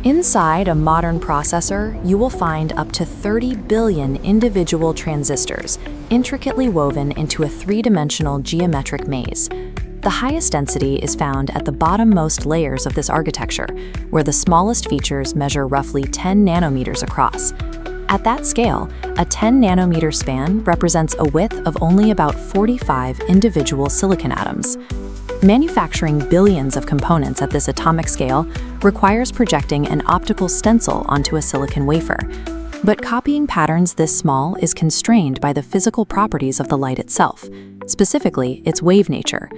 Inside a modern processor, you will find up to 30 billion individual transistors, intricately woven into a three-dimensional geometric maze. The highest density is found at the bottommost layers of this architecture, where the smallest features measure roughly 10 nanometers across. At that scale, a 10 nanometer span represents a width of only about 45 individual silicon atoms. Manufacturing billions of components at this atomic scale requires projecting an optical stencil onto a silicon wafer. But copying patterns this small is constrained by the physical properties of the light itself, specifically its wave nature.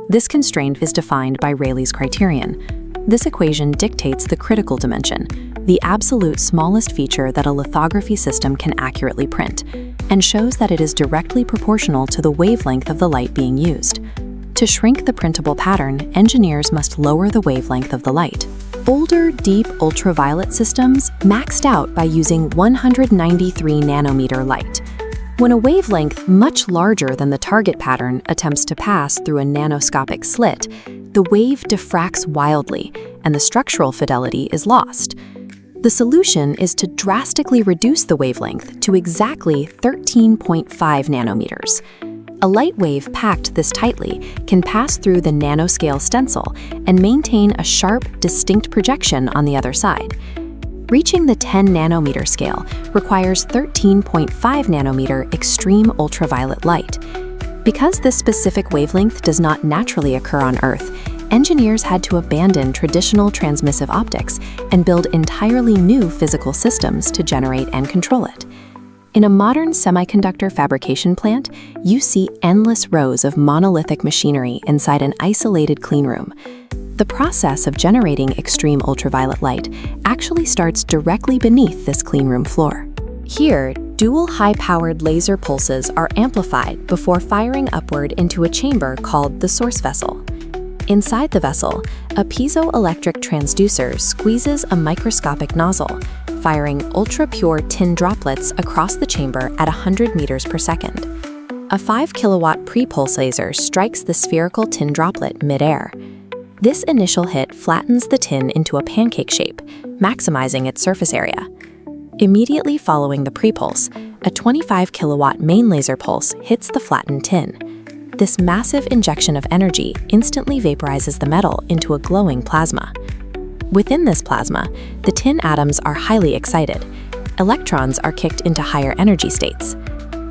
This constraint is defined by Rayleigh's criterion. This equation dictates the critical dimension, the absolute smallest feature that a lithography system can accurately print, and shows that it is directly proportional to the wavelength of the light being used. To shrink the printable pattern, engineers must lower the wavelength of the light. Older, deep ultraviolet systems maxed out by using 193 nanometer light. When a wavelength much larger than the target pattern attempts to pass through a nanoscopic slit, the wave diffracts wildly, and the structural fidelity is lost. The solution is to drastically reduce the wavelength to exactly 13.5 nanometers. A light wave packed this tightly can pass through the nanoscale stencil and maintain a sharp, distinct projection on the other side. Reaching the 10 nanometer scale requires 13.5 nanometer extreme ultraviolet light. Because this specific wavelength does not naturally occur on Earth, engineers had to abandon traditional transmissive optics and build entirely new physical systems to generate and control it. In a modern semiconductor fabrication plant, you see endless rows of monolithic machinery inside an isolated cleanroom. The process of generating extreme ultraviolet light actually starts directly beneath this cleanroom floor. Here, dual high-powered laser pulses are amplified before firing upward into a chamber called the source vessel. Inside the vessel, a piezoelectric transducer squeezes a microscopic nozzle, firing ultra-pure tin droplets across the chamber at 100 meters per second. A 5 kilowatt pre-pulse laser strikes the spherical tin droplet mid-air. This initial hit flattens the tin into a pancake shape, maximizing its surface area. Immediately following the pre-pulse, a 25 kilowatt main laser pulse hits the flattened tin. This massive injection of energy instantly vaporizes the metal into a glowing plasma. Within this plasma, the tin atoms are highly excited. Electrons are kicked into higher energy states.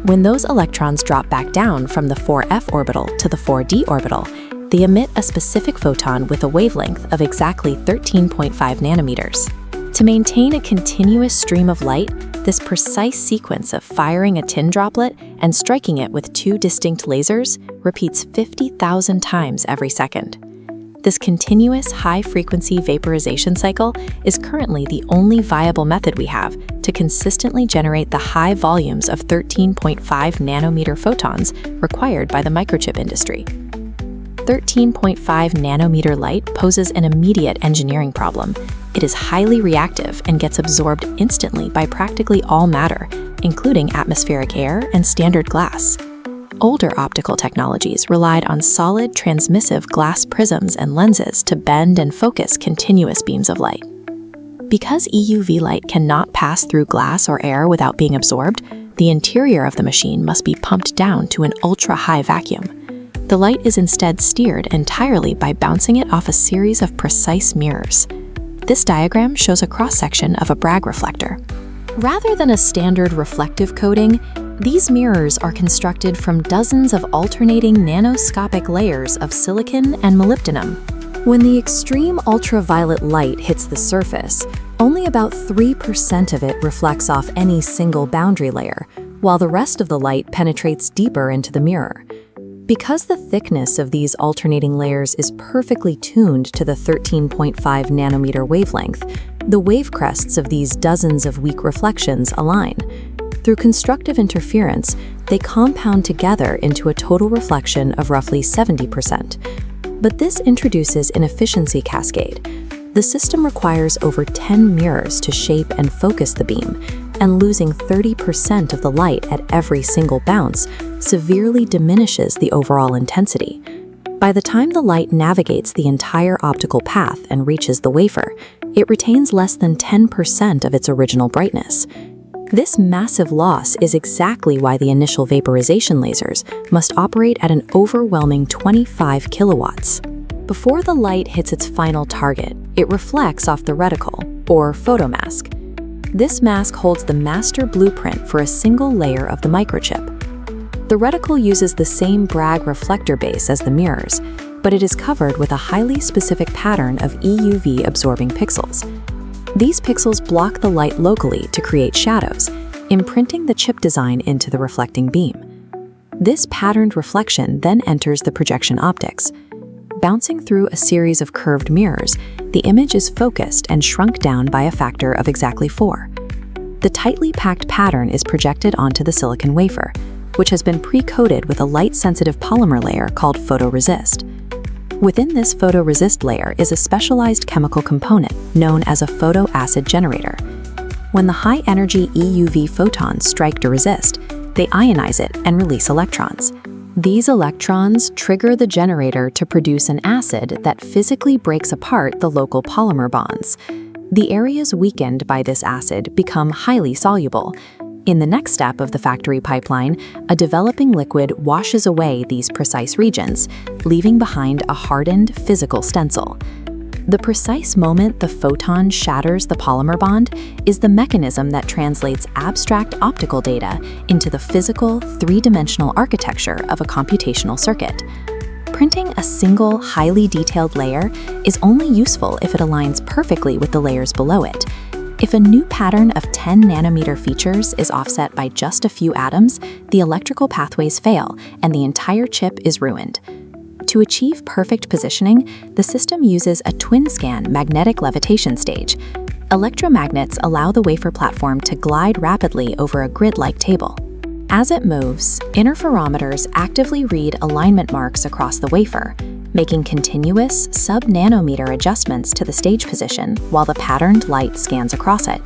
When those electrons drop back down from the 4f orbital to the 4d orbital, they emit a specific photon with a wavelength of exactly 13.5 nanometers. To maintain a continuous stream of light, this precise sequence of firing a tin droplet and striking it with two distinct lasers repeats 50,000 times every second. This continuous high-frequency vaporization cycle is currently the only viable method we have to consistently generate the high volumes of 13.5 nanometer photons required by the microchip industry. 13.5 nanometer light poses an immediate engineering problem. It is highly reactive and gets absorbed instantly by practically all matter, including atmospheric air and standard glass. Older optical technologies relied on solid transmissive glass prisms and lenses to bend and focus continuous beams of light. Because EUV light cannot pass through glass or air without being absorbed, the interior of the machine must be pumped down to an ultra-high vacuum. The light is instead steered entirely by bouncing it off a series of precise mirrors. This diagram shows a cross-section of a Bragg reflector. Rather than a standard reflective coating, these mirrors are constructed from dozens of alternating nanoscopic layers of silicon and molybdenum. When the extreme ultraviolet light hits the surface, only about 3% of it reflects off any single boundary layer, while the rest of the light penetrates deeper into the mirror. Because the thickness of these alternating layers is perfectly tuned to the 13.5 nanometer wavelength, the wave crests of these dozens of weak reflections align. Through constructive interference, they compound together into a total reflection of roughly 70%. But this introduces an efficiency cascade. The system requires over 10 mirrors to shape and focus the beam, and losing 30% of the light at every single bounce severely diminishes the overall intensity. By the time the light navigates the entire optical path and reaches the wafer, it retains less than 10% of its original brightness. This massive loss is exactly why the initial vaporization lasers must operate at an overwhelming 25 kilowatts. Before the light hits its final target, it reflects off the reticle, or photomask. This mask holds the master blueprint for a single layer of the microchip. The reticle uses the same Bragg reflector base as the mirrors, but it is covered with a highly specific pattern of EUV absorbing pixels. These pixels block the light locally to create shadows, imprinting the chip design into the reflecting beam. This patterned reflection then enters the projection optics. Bouncing through a series of curved mirrors, the image is focused and shrunk down by a factor of exactly 4. The tightly packed pattern is projected onto the silicon wafer, which has been pre-coated with a light-sensitive polymer layer called photoresist. Within this photoresist layer is a specialized chemical component known as a photoacid generator. When the high-energy EUV photons strike the resist, they ionize it and release electrons. These electrons trigger the generator to produce an acid that physically breaks apart the local polymer bonds. The areas weakened by this acid become highly soluble. In the next step of the factory pipeline, a developing liquid washes away these precise regions, leaving behind a hardened physical stencil. The precise moment the photon shatters the polymer bond is the mechanism that translates abstract optical data into the physical, three-dimensional architecture of a computational circuit. Printing a single, highly detailed layer is only useful if it aligns perfectly with the layers below it. If a new pattern of 10 nanometer features is offset by just a few atoms, the electrical pathways fail and the entire chip is ruined. To achieve perfect positioning, the system uses a twin-scan magnetic levitation stage. Electromagnets allow the wafer platform to glide rapidly over a grid-like table. As it moves, interferometers actively read alignment marks across the wafer, making continuous sub-nanometer adjustments to the stage position while the patterned light scans across it.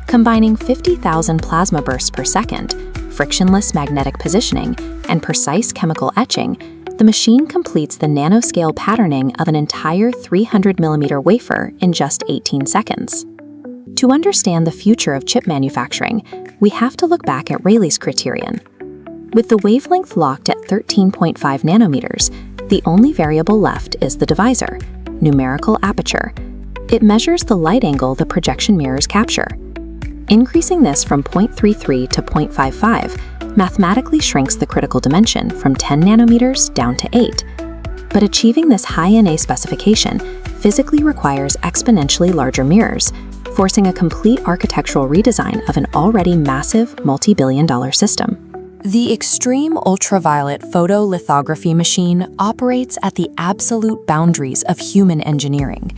Combining 50,000 plasma bursts per second, frictionless magnetic positioning, and precise chemical etching, the machine completes the nanoscale patterning of an entire 300mm wafer in just 18 seconds. To understand the future of chip manufacturing, we have to look back at Rayleigh's criterion. With the wavelength locked at 13.5 nanometers, the only variable left is the divisor, numerical aperture. It measures the light angle the projection mirrors capture. Increasing this from 0.33 to 0.55 mathematically shrinks the critical dimension from 10 nanometers down to 8. But achieving this high NA specification physically requires exponentially larger mirrors, forcing a complete architectural redesign of an already massive multi-billion-dollar system. The extreme ultraviolet photolithography machine operates at the absolute boundaries of human engineering.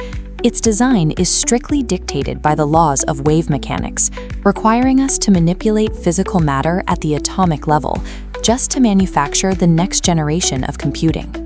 Its design is strictly dictated by the laws of wave mechanics, requiring us to manipulate physical matter at the atomic level just to manufacture the next generation of computing.